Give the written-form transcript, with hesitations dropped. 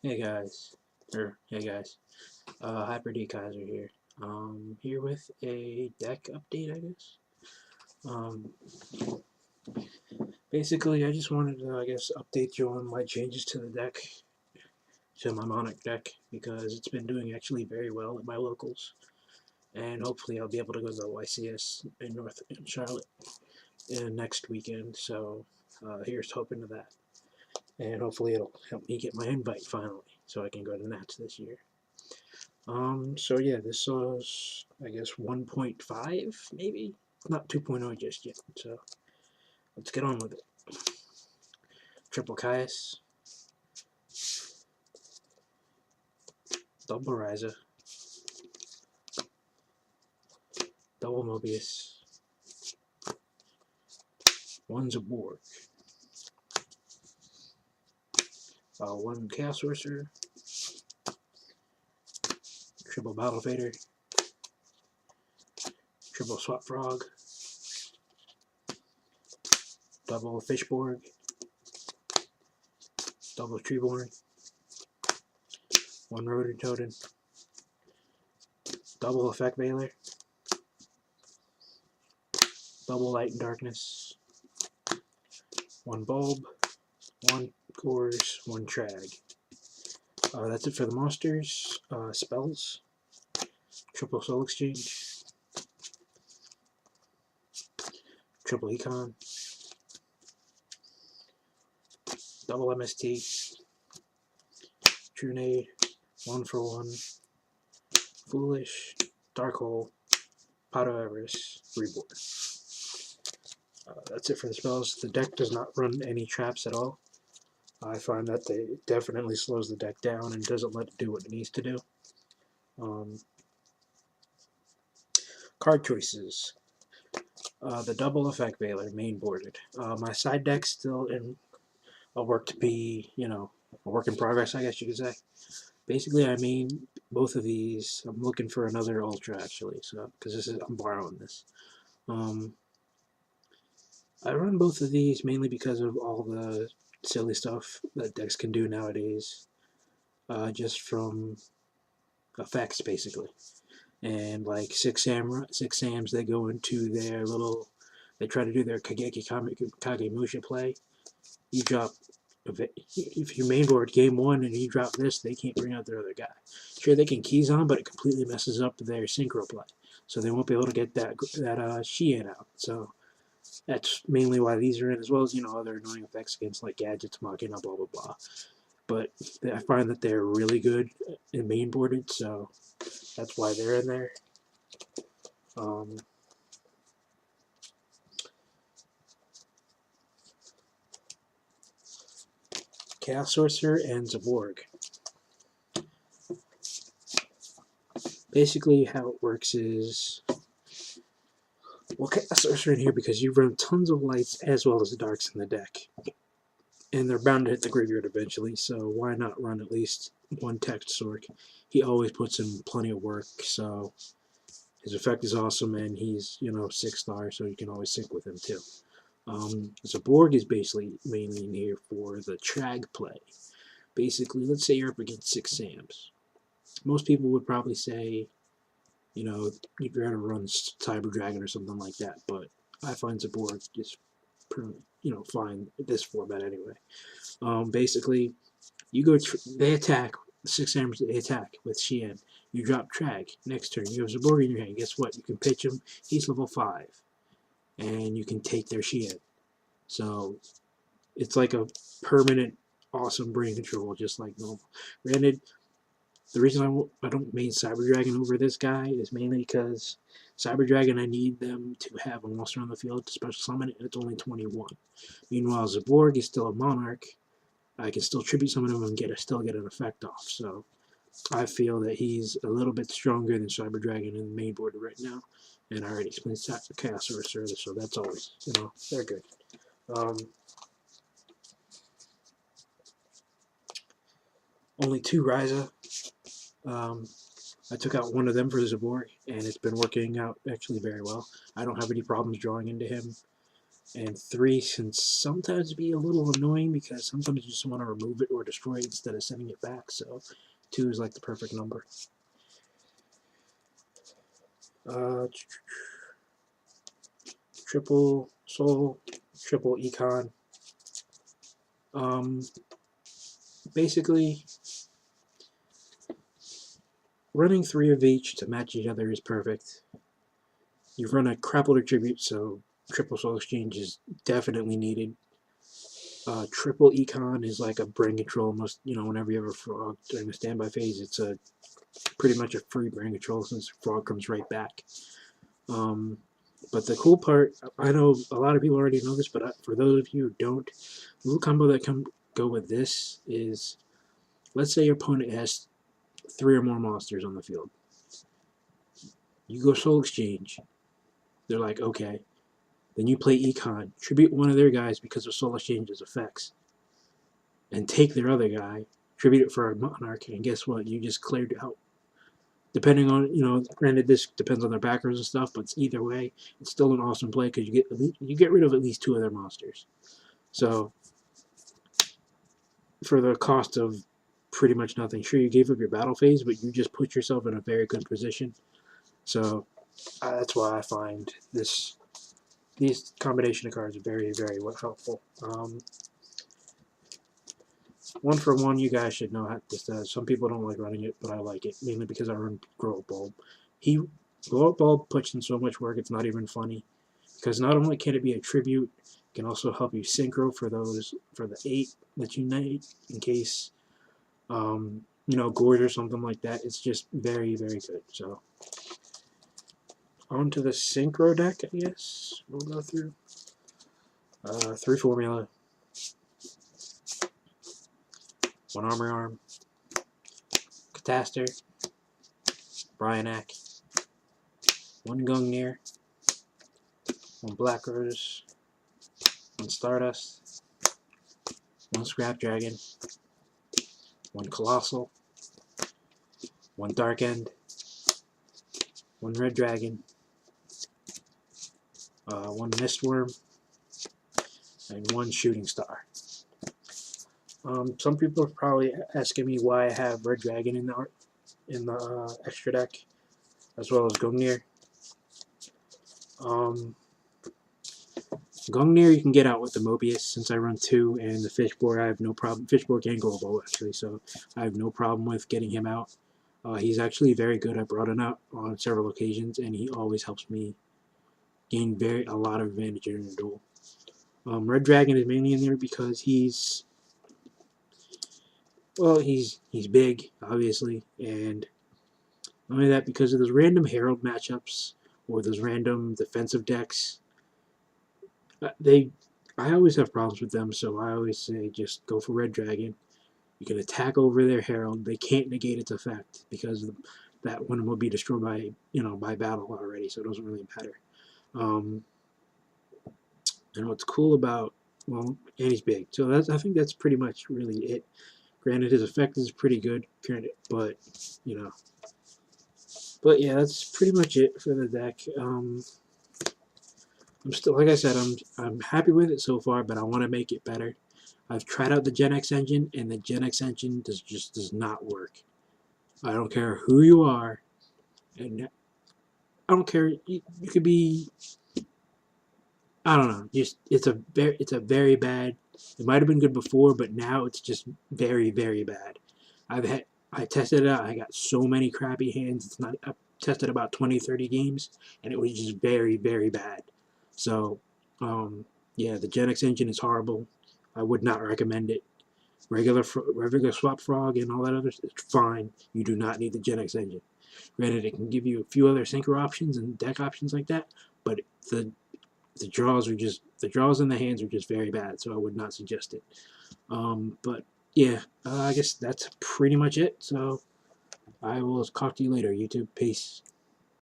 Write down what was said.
Hyper D Kaiser here. Here with a deck update, I guess. Um, Basically, I just wanted to, update you on my changes to the deck, to my Monarch deck, because it's been doing actually very well at my locals, and hopefully I'll be able to go to the YCS in Charlotte next weekend. So here's hoping to that, and hopefully it'll help me get my invite finally, so I can go to Nats this year. So yeah, this was, I guess, 1.5, maybe? Not 2.0 just yet, so let's get on with it. Triple Caius, double Ryza, double Mobius, one Zaborg, one Chaos Sorcerer, triple Battle Fader, triple Swap Frog, double Fishborg, double Treeborn, one Rototoden, double Effect Veiler, double Light and Darkness, one Bulb, one Cores, one Trag. That's it for the monsters. Spells, triple Soul Exchange, triple Econ, double MST, Trunade, one for one, Foolish, Dark Hole, Pato Everest, Reborn. That's it for the spells. The deck does not run any traps at all. I find that it definitely slows the deck down and doesn't let it do what it needs to do. Card choices. The double effect Veiler, main boarded. My side deck's still in a work to be, a work in progress, I guess you could say. Basically, I mean, both of these, I'm looking for another Ultra, actually, so because I'm borrowing this. I run both of these mainly because of all the silly stuff that decks can do nowadays, just from effects, basically. And like six Sams, they go into their little, they try to do their Kageki Kagemusha play. You drop, if you main board game one and you drop this, they can't bring out their other guy. Sure, they can keys on, but it completely messes up their synchro play. So they won't be able to get that Sheehan out. So that's mainly why these are in, as well as, other annoying effects against like gadgets, Machina, blah, blah, blah. But I find that they're really good in main boarded, so that's why they're in there. Chaos Sorcerer and Zaborg. Basically, how it works is, well, Chaos Sorcerer in here because you run tons of lights as well as darks in the deck. And they're bound to hit the graveyard eventually, so why not run at least one text Sork? He always puts in plenty of work, so his effect is awesome, and he's, 6-star, so you can always sync with him too. Zaborg is basically mainly in here for the Trag play. Basically, let's say you're up against 6 Sams. Most people would probably say, you'd rather run Cyber Dragon or something like that, but I find Zaborg just, fine at this format anyway. Basically, you go, they attack, the 6 Sams, they attack with Sheehan. You drop Trag. Next turn, you have Zaborg in your hand. Guess what? You can pitch him. He's level 5. And you can take their Sheehan. So, it's like a permanent, awesome brain control, just like normal. Granted, the reason I don't main Cyber Dragon over this guy is mainly because Cyber Dragon, I need them to have a monster on the field to special summon it, and it's only 21. Meanwhile, Zaborg is still a Monarch. I can still tribute summon him and still get an effect off. So I feel that he's a little bit stronger than Cyber Dragon in the main board right now. And I already explained Chaos Sorcerer, so that's always, they're good. Only 2 Ryza. I took out one of them for Zaborg, and it's been working out actually very well. I don't have any problems drawing into him. And 3 can sometimes be a little annoying because sometimes you just want to remove it or destroy it instead of sending it back. So 2 is like the perfect number. Triple soul, triple econ. Basically, running 3 of each to match each other is perfect. You run a crappled tribute, so triple soul exchange is definitely needed. Triple econ is like a brain control almost, whenever you have a frog during the standby phase, it's pretty much a free brain control since frog comes right back. But the cool part, I know a lot of people already know this, but for those of you who don't, the little combo that can go with this is, let's say your opponent has 3 or more monsters on the field. You go soul exchange. They're like, okay. Then you play econ, tribute one of their guys because of soul exchange's effects, and take their other guy, tribute it for a monarch, and guess what? You just cleared out. Depending on, granted this depends on their backers and stuff, but either way, it's still an awesome play because you get rid of at least 2 of their monsters. So for the cost of pretty much nothing, sure you gave up your battle phase, but you just put yourself in a very good position. So that's why I find these combination of cards very, very helpful. 1 for 1, you guys should know how this does. Some people don't like running it, but I like it, mainly because I run Grow Up Bulb. Grow Up Bulb puts in so much work, it's not even funny. Because not only can it be a tribute, it can also help you synchro for the 8 that you need in case, Gorge or something like that. It's just very, very good. So, on to the synchro deck, I guess we'll go through. 3 formula. 1 armor arm. Cataster. Bryanak. 1 Gungnir. 1 Black Rose. 1 Stardust. 1 Scrap Dragon. 1 Colossal. 1 Dark End. 1 Red Dragon. 1 Mistworm. And 1 Shooting Star. Some people are probably asking me why I have Red Dragon in the extra deck, as well as Gungnir. Gungnir you can get out with the Mobius since I run 2, and the Fishboard I have no problem. Fishboard can go low actually, so I have no problem with getting him out. He's actually very good. I brought him out on several occasions, and he always helps me gain a lot of advantage in a duel. Red Dragon is mainly in there because he's big, obviously, and not only that, because of those random Herald matchups or those random defensive decks, I always have problems with them, so I always say just go for Red Dragon. You can attack over their Herald. They can't negate its effect because that one will be destroyed by battle already, so it doesn't really matter. And what's cool about, and he's big, so I think that's pretty much really it. Granted, his effect is pretty good, but but yeah, that's pretty much it for the deck. I'm still, like I said, I'm happy with it so far, but I want to make it better. I've tried out the Gen X engine, and the Gen X engine does not work. I don't care who you are, and I don't care. You could be, I don't know. It's a very bad. It might have been good before, but now it's just very, very bad. I tested it out. I got so many crappy hands. It's not. I tested about 20, 30 games, and it was just very, very bad. So, yeah, the Gen X engine is horrible. I would not recommend it. Regular swap frog and all that other stuff, it's fine. You do not need the Gen X engine. Granted, it can give you a few other synchro options and deck options like that, but the draws in the hands are just very bad, so I would not suggest it. But yeah, I guess that's pretty much it. So I will talk to you later, YouTube. Peace.